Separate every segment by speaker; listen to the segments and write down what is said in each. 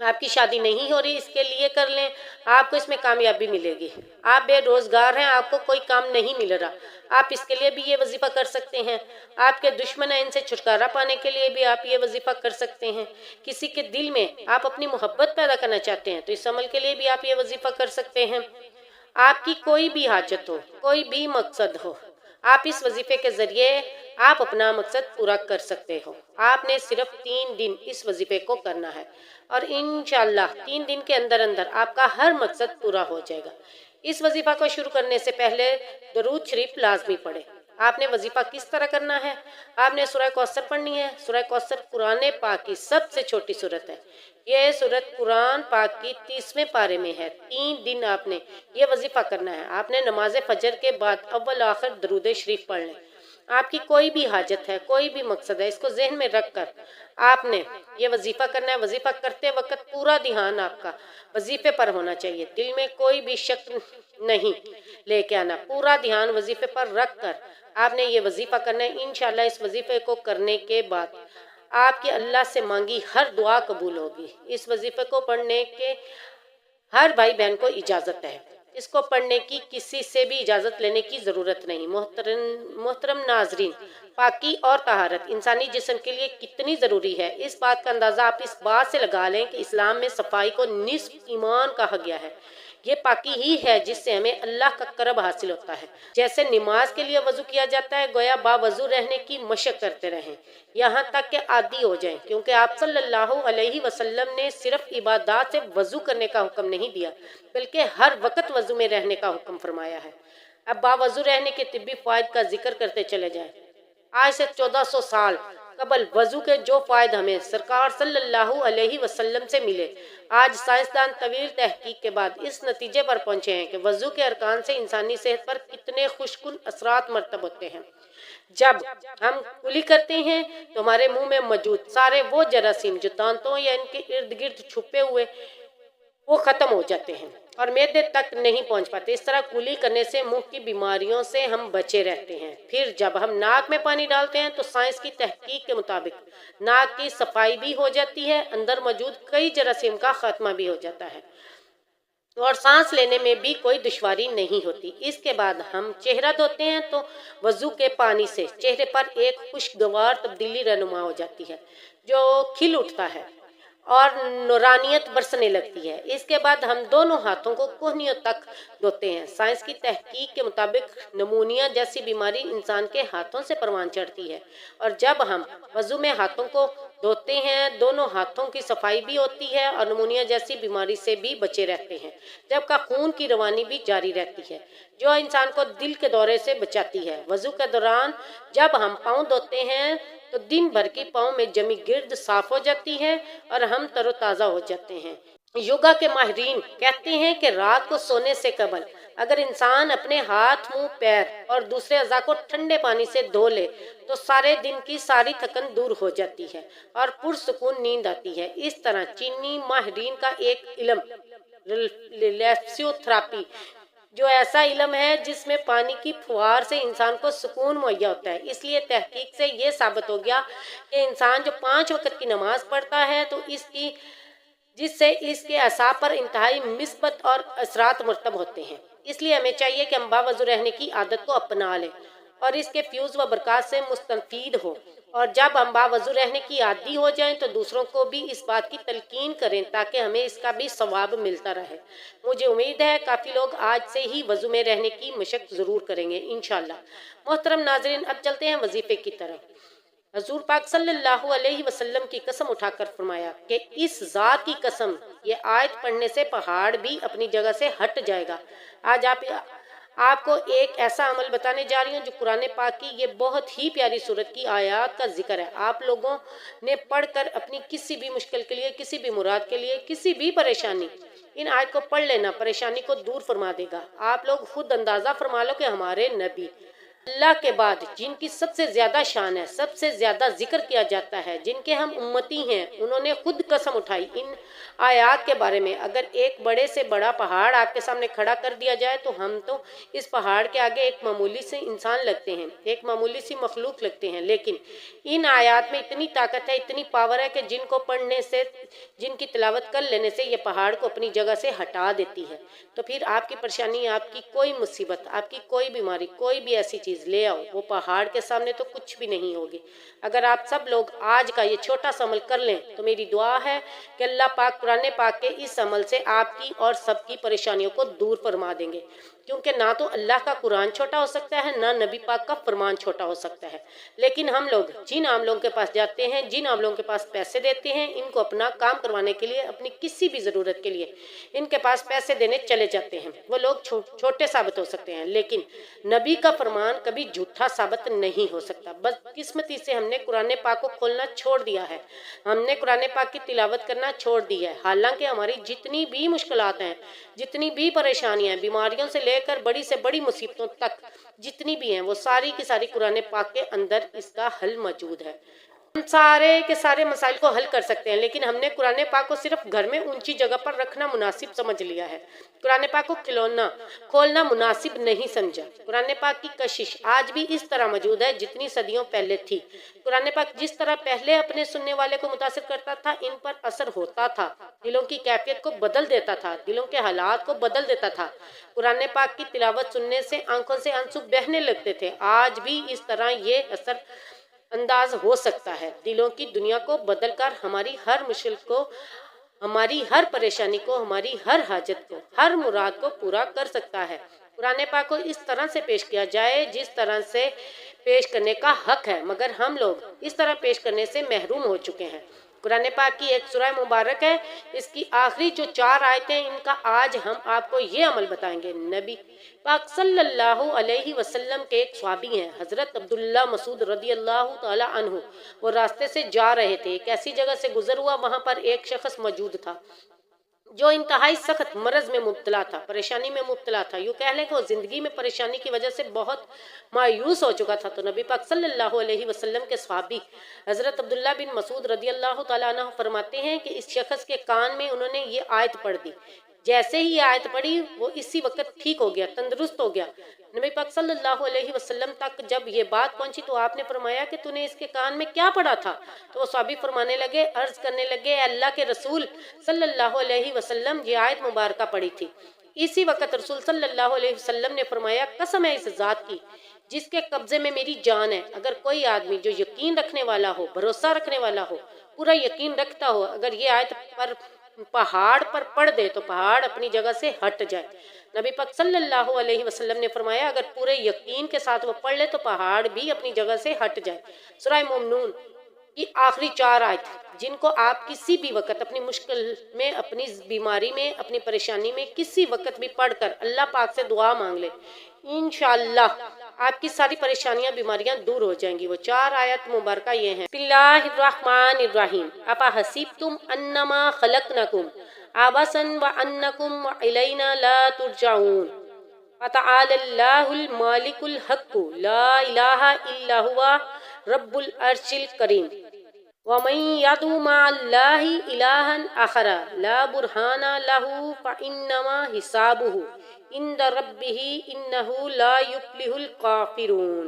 Speaker 1: آپ کی شادی نہیں ہو رہی، اس کے لیے کر لیں، آپ کو اس میں کامیابی ملے گی۔ آپ بے روزگار ہیں، آپ کو کوئی کام نہیں مل رہا، آپ اس کے لیے بھی یہ وظیفہ کر سکتے ہیں۔ آپ کے دشمن ہیں، ان سے چھٹکارا پانے کے لیے بھی آپ یہ وظیفہ کر سکتے ہیں۔ کسی کے دل میں آپ اپنی محبت پیدا کرنا چاہتے ہیں تو اس عمل کے لیے بھی آپ یہ وظیفہ کر سکتے ہیں۔ آپ کی کوئی بھی حاجت ہو، کوئی بھی مقصد ہو، آپ اس وظیفے کے ذریعے آپ اپنا مقصد پورا کر سکتے ہو۔ آپ نے صرف 3 دن اس وظیفے کو کرنا ہے اور انشاءاللہ 3 دن کے اندر اندر آپ کا ہر مقصد پورا ہو جائے گا۔ اس وظیفہ کو شروع کرنے سے پہلے درود شریف لازمی پڑھیں۔ آپ نے وظیفہ کس طرح کرنا ہے؟ آپ نے سورہ کوثر پڑھنی ہے۔ سورہ کوثر قرآن پاک کی سب سے چھوٹی سورت ہے۔ یہ سورت قرآن پاک کی 30ویں پارے میں ہے۔ 3 دن آپ نے یہ وظیفہ کرنا ہے۔ آپ نے نماز فجر کے بعد اول آخر درود شریف پڑھ لیں۔ آپ کی کوئی بھی حاجت ہے، کوئی بھی مقصد ہے، اس کو ذہن میں رکھ کر آپ نے یہ وظیفہ کرنا ہے۔ وظیفہ کرتے وقت پورا دھیان آپ کا وظیفے پر ہونا چاہیے، دل میں کوئی بھی شک نہیں لے کے آنا، پورا دھیان وظیفے پر رکھ کر آپ نے یہ وظیفہ کرنا ہے۔ انشاءاللہ اس وظیفے کو کرنے کے بعد آپ کی اللہ سے مانگی ہر دعا قبول ہوگی۔ اس وظیفے کو پڑھنے کے ہر بھائی بہن کو اجازت ہے، اس کو پڑھنے کی کسی سے بھی اجازت لینے کی ضرورت نہیں۔ محترم ناظرین، پاکی اور طہارت انسانی جسم کے لیے کتنی ضروری ہے، اس بات کا اندازہ آپ اس بات سے لگا لیں کہ اسلام میں صفائی کو نصف ایمان کہا گیا ہے۔ یہ پاکی ہی ہے جس سے ہمیں اللہ کا قرب حاصل ہوتا ہے۔ جیسے نماز کے لیے وضو کیا جاتا ہے، گویا باوضو رہنے کی مشق کرتے رہیں یہاں تک کہ عادی ہو جائیں، کیونکہ آپ صلی اللہ علیہ وسلم نے صرف عبادات سے وضو کرنے کا حکم نہیں دیا بلکہ ہر وقت وضو میں رہنے کا حکم فرمایا ہے۔ اب باوضو رہنے کے طبی فوائد کا ذکر کرتے چلے جائیں۔ آج سے 1400 سال قبل وضو کے جو فوائد ہمیں سرکار صلی اللہ علیہ وسلم سے ملے، آج سائنسدان طویل تحقیق کے بعد اس نتیجے پر پہنچے ہیں کہ وضو کے ارکان سے انسانی صحت پر کتنے خوشکن اثرات مرتب ہوتے ہیں۔ جب ہم کلی کرتے ہیں تو ہمارے منہ میں موجود سارے وہ جراثیم جو دانتوں یا ان کے ارد گرد چھپے ہوئے وہ ختم ہو جاتے ہیں اور معدے تک نہیں پہنچ پاتے۔ اس طرح کلی کرنے سے منہ کی بیماریوں سے ہم بچے رہتے ہیں۔ پھر جب ہم ناک میں پانی ڈالتے ہیں تو سائنس کی تحقیق کے مطابق ناک کی صفائی بھی ہو جاتی ہے، اندر موجود کئی جراثیم کا خاتمہ بھی ہو جاتا ہے اور سانس لینے میں بھی کوئی دشواری نہیں ہوتی۔ اس کے بعد ہم چہرہ دھوتے ہیں تو وضو کے پانی سے چہرے پر ایک خوشگوار تبدیلی رونما ہو جاتی ہے جو کھل اٹھتا ہے اور نورانیت برسنے لگتی ہے۔ اس کے بعد ہم دونوں ہاتھوں کو کوہنیوں تک دھوتے ہیں۔ سائنس کی تحقیق کے مطابق نمونیا جیسی بیماری انسان کے ہاتھوں سے پروان چڑھتی ہے اور جب ہم وضو میں ہاتھوں کو دھوتے ہیں دونوں ہاتھوں کی صفائی بھی ہوتی ہے اور نمونیا جیسی بیماری سے بھی بچے رہتے ہیں، جبکہ خون کی روانی بھی جاری رہتی ہے جو انسان کو دل کے دورے سے بچاتی ہے۔ وضو کے دوران جب ہم پاؤں دھوتے ہیں تو دن بھر کی پاؤں میں جمی گرد صاف ہو جاتی ہے اور ہم تر و تازہ ہو جاتے ہیں۔ یوگا کے ماہرین کہتے ہیں کہ رات کو سونے سے قبل اگر انسان اپنے ہاتھ، منہ، پیر اور دوسرے اعضاء کو ٹھنڈے پانی سے دھو لے تو سارے دن کی ساری تھکن دور ہو جاتی ہے اور پرسکون نیند آتی ہے۔ اس طرح چینی ماہرین کا ایک علم ریلیکسو تھراپی جو ایسا علم ہے جس میں پانی کی پھوار سے انسان کو سکون مہیا ہوتا ہے۔ اس لیے تحقیق سے یہ ثابت ہو گیا کہ انسان جو 5 وقت کی نماز پڑھتا ہے تو جس سے اس کے اعصاب پر انتہائی مثبت اور اثرات مرتب ہوتے ہیں۔ اس لیے ہمیں چاہیے کہ ہم باوضو رہنے کی عادت کو اپنا لیں اور اس کے فیوز و برکات سے مستفید ہوں، اور جب ہم باوضو رہنے کی عادی ہو جائیں تو دوسروں کو بھی اس بات کی تلقین کریں تاکہ ہمیں اس کا بھی ثواب ملتا رہے۔ مجھے امید ہے کافی لوگ آج سے ہی وضو میں رہنے کی مشق ضرور کریں گے انشاءاللہ۔ محترم ناظرین، اب چلتے ہیں وظیفے کی طرف۔ حضور پاک صلی اللہ علیہ وسلم کی قسم اٹھا کر فرمایا کہ اس ذات کی قسم، یہ آیت پڑھنے سے پہاڑ بھی اپنی جگہ سے ہٹ جائے گا۔ آج آپ کو ایک ایسا عمل بتانے جا رہی ہوں جو قرآن پاک کی یہ بہت ہی پیاری سورت کی آیات کا ذکر ہے۔ آپ لوگوں نے پڑھ کر اپنی کسی بھی مشکل کے لیے، کسی بھی مراد کے لیے، کسی بھی پریشانی، ان آیت کو پڑھ لینا پریشانی کو دور فرما دے گا۔ آپ لوگ خود اندازہ فرما لو کہ ہمارے نبی اللہ کے بعد جن کی سب سے زیادہ شان ہے، سب سے زیادہ ذکر کیا جاتا ہے، جن کے ہم امتی ہیں، انہوں نے خود قسم اٹھائی ان آیات کے بارے میں۔ اگر ایک بڑے سے بڑا پہاڑ آپ کے سامنے کھڑا کر دیا جائے تو ہم تو اس پہاڑ کے آگے ایک معمولی سے انسان لگتے ہیں، ایک معمولی سی مخلوق لگتے ہیں، لیکن ان آیات میں اتنی طاقت ہے، اتنی پاور ہے کہ جن کو پڑھنے سے، جن کی تلاوت کر لینے سے یہ پہاڑ کو اپنی جگہ سے ہٹا دیتی ہے۔ تو پھر آپ کی پریشانی، آپ کی کوئی مصیبت، آپ کی کوئی بیماری، کوئی بھی ایسی چیز لے آؤ، وہ پہاڑ کے سامنے تو کچھ بھی نہیں ہوگی۔ اگر آپ سب لوگ آج کا یہ چھوٹا سا عمل کر لیں تو میری دعا ہے کہ اللہ پاک قرآن پاک کے اس عمل سے آپ کی اور سب کی پریشانیوں کو دور فرما دیں گے، کیونکہ نہ تو اللہ کا قرآن چھوٹا ہو سکتا ہے، نہ نبی پاک کا فرمان چھوٹا ہو سکتا ہے۔ لیکن ہم لوگ جن عام لوگوں کے پاس جاتے ہیں، جن عام لوگوں کے پاس پیسے دیتے ہیں، ان کو اپنا کام کروانے کے لیے، اپنی کسی بھی ضرورت کے لیے ان کے پاس پیسے دینے چلے جاتے ہیں، وہ لوگ چھوٹے ثابت ہو سکتے ہیں، لیکن نبی کا فرمان کبھی جھوٹا ثابت نہیں ہو سکتا۔ بس قسمتی سے ہم نے قرآن پاک کو کھولنا چھوڑ دیا ہے، ہم نے قرآن پاک کی تلاوت کرنا چھوڑ دی ہے۔ حالانکہ ہماری جتنی بھی مشکلات ہیں، جتنی بھی پریشانیاں ہیں، بیماریوں سے لے کر بڑی سے بڑی مصیبتوں تک جتنی بھی ہیں، وہ ساری کی ساری قرآن پاک کے اندر اس کا حل موجود ہے۔ ہم سارے کے سارے مسائل کو حل کر سکتے ہیں، لیکن ہم نے قرآن پاک کو صرف گھر میں اونچی جگہ پر رکھنا مناسب سمجھ لیا ہے، قرآن پاک کو کھولنا مناسب نہیں سمجھا۔ قرآن پاک کی کشش آج بھی اس طرح موجود ہے جتنی صدیوں پہلے تھی۔ قرآن پاک جس طرح پہلے اپنے سننے والے کو متاثر کرتا تھا، ان پر اثر ہوتا تھا، دلوں کی کیفیت کو بدل دیتا تھا، دلوں کے حالات کو بدل دیتا تھا۔ قرآن پاک کی تلاوت سننے سے آنکھوں سے آنسو بہنے لگتے تھے۔ آج بھی اس طرح یہ اثر انداز ہو سکتا ہے، دلوں کی دنیا کو بدل کر ہماری ہر مشکل کو، ہماری ہر پریشانی کو، ہماری ہر حاجت کو، ہر مراد کو پورا کر سکتا ہے۔ قرآن پاک کو اس طرح سے پیش کیا جائے جس طرح سے پیش کرنے کا حق ہے، مگر ہم لوگ اس طرح پیش کرنے سے محروم ہو چکے ہیں۔ قرآن پاک کی ایک سورہ مبارک ہے، اس کی آخری جو 4 آیتیں، ان کا آج ہم آپ کو یہ عمل بتائیں گے۔ نبی پاک صلی اللہ علیہ وسلم کے ایک صحابی ہیں، حضرت عبداللہ مسعود رضی اللہ تعالی عنہ، وہ راستے سے جا رہے تھے، ایک ایسی جگہ سے گزر ہوا، وہاں پر ایک شخص موجود تھا جو انتہائی سخت مرض میں مبتلا تھا، پریشانی میں مبتلا تھا، یوں کہہ لیں کہ وہ زندگی میں پریشانی کی وجہ سے بہت مایوس ہو چکا تھا۔ تو نبی پاک صلی اللہ علیہ وسلم کے صحابی حضرت عبداللہ بن مسعود رضی اللہ تعالیٰ عنہ فرماتے ہیں کہ اس شخص کے کان میں انہوں نے یہ آیت پڑھ دی، جیسے ہی یہ آیت پڑھی وہ اسی وقت ٹھیک ہو گیا، تندرست ہو گیا۔ نبی پاک صلی اللہ علیہ وسلم تک جب یہ بات پہنچی تو آپ نے فرمایا کہ تو نے اس کے کان میں کیا پڑھا تھا؟ تو وہ صحابی فرمانے لگے، عرض کرنے لگے، اے اللہ کے رسول صلی اللہ علیہ وسلم، یہ آیت مبارکہ پڑھی تھی۔ اسی وقت رسول صلی اللہ علیہ وسلم نے فرمایا، قسم ہے اس ذات کی جس کے قبضے میں میری جان ہے، اگر کوئی آدمی جو یقین رکھنے والا ہو، بھروسہ رکھنے والا ہو، پورا یقین رکھتا ہو، اگر یہ آیت پر پہاڑ پر پڑھ دے تو پہاڑ اپنی جگہ سے ہٹ جائے۔ نبی پاک صلی اللہ علیہ وسلم نے فرمایا، اگر پورے یقین کے ساتھ وہ پڑھ لے تو پہاڑ بھی اپنی جگہ سے ہٹ جائے۔ سورہ مومنون کی آخری 4 آیت، جن کو آپ کسی بھی وقت اپنی مشکل میں، اپنی بیماری میں، اپنی پریشانی میں کسی وقت بھی پڑھ کر اللہ پاک سے دعا مانگ لے، انشاءاللہ آپ کی ساری پریشانیاں، بیماریاں دور ہو جائیں گی۔ وہ 4 آیت مبارکہ یہ ہیں، بسم اللہ الرحمن الرحیم، افحسبتم انما خلقناکم عبثا وانکم الینا لا ترجعون، فتعالی اللہ المالک الحق لا الہ الا هو رب العرش الکریم، ومن يدع مع الله إلها آخر لا برهان له فإنما حسابه عند ربه إنه لا يفلح الكافرون،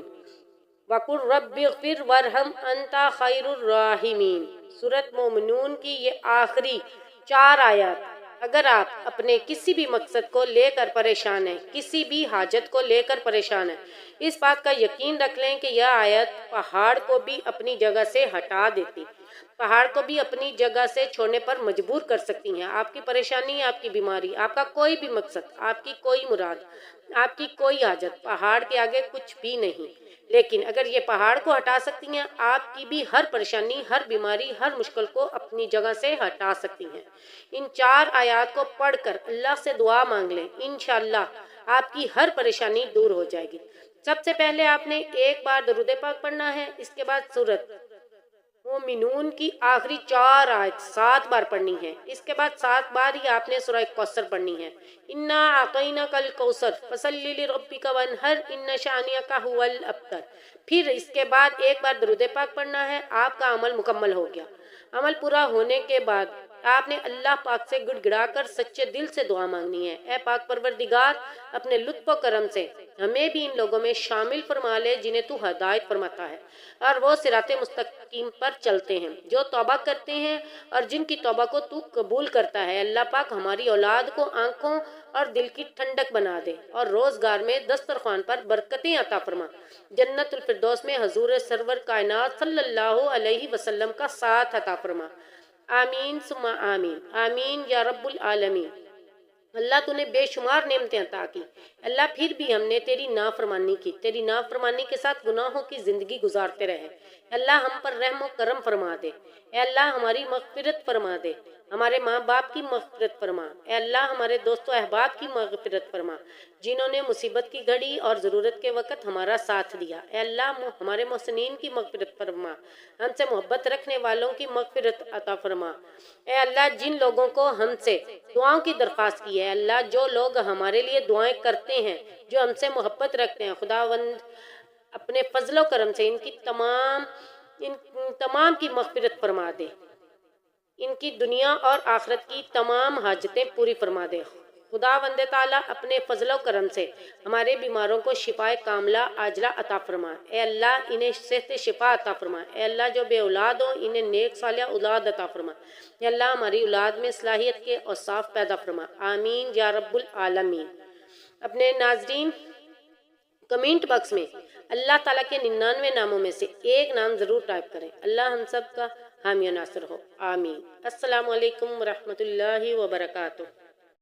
Speaker 1: وقل رب اغفر وارحم أنت خير الراحمين۔ سورۃ مومنون کی یہ آخری 4 آیات، اگر آپ اپنے کسی بھی مقصد کو لے کر پریشان ہیں، کسی بھی حاجت کو لے کر پریشان ہیں، اس بات کا یقین رکھ لیں کہ یہ آیت پہاڑ کو بھی اپنی جگہ سے ہٹا دیتی، پہاڑ کو بھی اپنی جگہ سے چھوڑنے پر مجبور کر سکتی ہیں۔ آپ کی پریشانی، آپ کی بیماری، آپ کا کوئی بھی مقصد، آپ کی کوئی مراد، آپ کی کوئی حاجت پہاڑ کے آگے کچھ بھی نہیں۔ لیکن اگر یہ پہاڑ کو ہٹا سکتی ہیں، آپ کی بھی ہر پریشانی، ہر بیماری، ہر مشکل کو اپنی جگہ سے ہٹا سکتی ہیں۔ ان 4 آیات کو پڑھ کر اللہ سے دعا مانگ لیں، انشاءاللہ آپ کی ہر پریشانی دور ہو جائے گی۔ سب سے پہلے آپ نے ایک بار درود پاک پڑھنا ہے، اس کے بعد سورۃ مومنون کی آخری 4 آیت 7 بار پڑھنی ہے، اس کے بعد 7 بار ہی آپ نے سورہ کوثر پڑھنی ہے۔ انا اعطیناک الکوثر فصلی لربک وانحر ان شانئک ھو الابتر۔ پھر اس کے بعد ایک بار درود پاک پڑھنا ہے، آپ کا عمل مکمل ہو گیا۔ عمل پورا ہونے کے بعد آپ نے اللہ پاک سے گڑ گڑا کر سچے دل سے دعا مانگنی ہے، اے پاک پروردگار اپنے لطف و کرم سے ہمیں بھی ان لوگوں میں شامل فرما لے جنہیں تو ہدایت فرماتا ہے اور وہ صراط مستقیم پر چلتے ہیں، جو توبہ کرتے ہیں اور جن کی توبہ کو تو قبول کرتا ہے۔ اللہ پاک ہماری اولاد کو آنکھوں اور دل کی ٹھنڈک بنا دے اور روزگار میں دسترخوان پر برکتیں عطا فرما، جنت الفردوس میں حضور سرور کائنات صلی اللہ علیہ وسلم کا ساتھ عطا فرما۔ آمین ثم آمین، آمین یا رب العالمین۔ اللہ تو نے بے شمار نعمتیں عطا کی، اللہ پھر بھی ہم نے تیری نافرمانی کی، تیری نافرمانی کے ساتھ گناہوں کی زندگی گزارتے رہے۔ اللہ ہم پر رحم و کرم فرما دے، اے اللہ ہماری مغفرت فرما دے، ہمارے ماں باپ کی مغفرت فرما، اے اللہ ہمارے دوست و احباب کی مغفرت فرما جنہوں نے مصیبت کی گھڑی اور ضرورت کے وقت ہمارا ساتھ دیا۔ اے اللہ ہمارے محسنین کی مغفرت فرما، ہم سے محبت رکھنے والوں کی مغفرت عطا فرما۔ اے اللہ جن لوگوں کو ہم سے دعاؤں کی درخواست کی ہے، اللہ جو لوگ ہمارے لیے دعائیں کرتے ہیں، جو ہم سے محبت رکھتے ہیں، خداوند اپنے فضل و کرم سے ان تمام کی مغفرت فرما دے، ان کی دنیا اور آخرت کی تمام حاجتیں پوری فرما دے۔ خداوند تعالیٰ اپنے فضل و کرم سے ہمارے بیماروں کو شفائے کاملہ عاجلہ عطا فرما، اے اللہ انہیں صحت شفا عطا فرما، اے اللہ جو بے اولاد ہوں انہیں نیک صالح اولاد عطا فرما، اے اللہ ہماری اولاد میں صلاحیت کے اوصاف پیدا فرما، آمین یا رب العالمین۔ اپنے ناظرین کمنٹ باکس میں اللہ تعالیٰ کے 99 ناموں میں سے ایک نام ضرور ٹائپ کریں، اللہ ہم سب کا حامی و ناصر ہو، آمین۔ السلام علیکم ورحمۃ اللہ وبرکاتہ۔